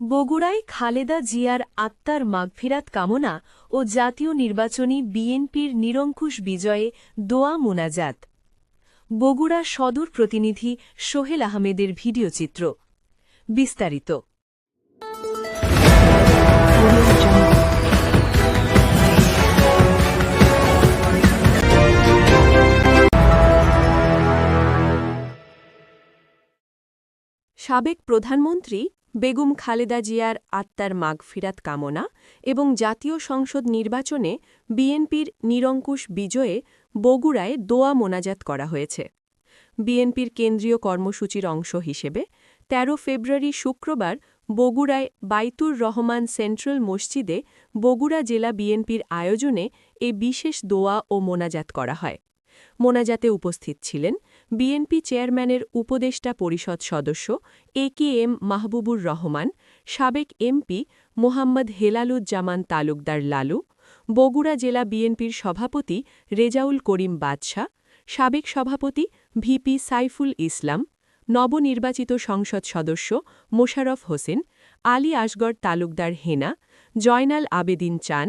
বগুড়ায় খালেদা জিয়ার আত্মার মাগফিরাত কামনা ও জাতীয় নির্বাচনী বিএনপির নিরঙ্কুশ বিজয়ে দোয়া মোনাজাত। বগুড়া সদর প্রতিনিধি সোহেল আহমেদের ভিডিওচিত্র। বিস্তারিত। সাবেক প্রধানমন্ত্রী বেগম খালেদা জিয়ার আত্মার মাগফিরাত কামনা এবং জাতীয় সংসদ নির্বাচনে বিএনপির নিরঙ্কুশ বিজয়ে বগুড়ায় দোয়া মোনাজাত করা হয়েছে। বিএনপির কেন্দ্রীয় কর্মসূচির অংশ হিসেবে ১৩ ফেব্রুয়ারি শুক্রবার বগুড়ায় বাইতুর রহমান সেন্ট্রাল মসজিদে বগুড়া জেলা বিএনপির আয়োজনে এ বিশেষ দোয়া ও মোনাজাত করা হয়। মোনাজাতে উপস্থিত ছিলেন বিএনপি চেয়ারম্যানের উপদেষ্টা পরিষদ সদস্য একেএম মাহবুবুর রহমান, সাবেক এমপি মোহাম্মদ হেলালুজ্জামান তালুকদার লালু, বগুড়া জেলা বিএনপির সভাপতি রেজাউল করিম বাদশাহ, সাবেক সভাপতি ভিপি সাইফুল ইসলাম, নবনির্বাচিত সংসদ সদস্য মোশাররফ হোসেন, আলী আসগর তালুকদার হেনা, জয়নাল আবেদিন চান,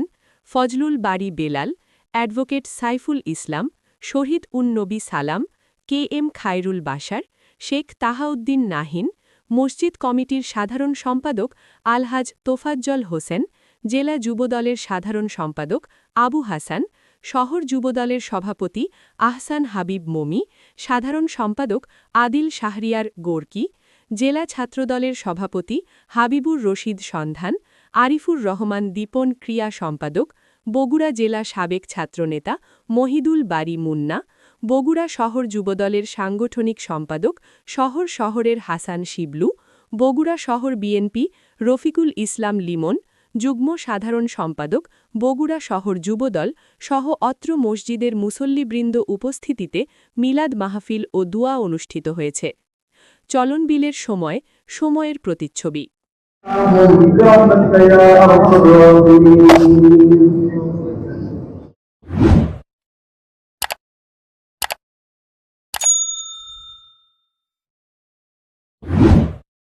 ফজলুল বারী বেলাল, অ্যাডভোকেট সাইফুল ইসলাম, শহীদ নবী সালাম, কেএম খায়রুল বাশার, শেখ তাহাউদ্দিন নাহিন, মসজিদ কমিটির সাধারণ সম্পাদক আলহাজ তোফাজ্জল হোসেন, জেলা যুবদলের সাধারণ সম্পাদক আবু হাসান, শহর যুবদলের সভাপতি আহসান হাবিব মমি, সাধারণ সম্পাদক আদিল শাহরিয়ার গোর্কি, জেলা ছাত্রদলের সভাপতি হাবিবুর রশিদ সন্ধান, আরিফুর রহমান দীপন ক্রিয়া সম্পাদক, বগুড়া জেলা সাবেক ছাত্রনেতা মহিদুল বারী মুন্না, বগুড়া শহর যুবদলের সাংগঠনিক সম্পাদক শহরের হাসান শিবলু, বগুড়া শহর বিএনপি রফিকুল ইসলাম লিমন, যুগ্ম সাধারণ সম্পাদক বগুড়া শহর যুবদল সহ অত্র মসজিদের মুসল্লিবৃন্দ উপস্থিতিতে মিলাদ মাহফিল ও দুয়া অনুষ্ঠিত হয়েছে। চলনবিলের সময়ের প্রতিচ্ছবি।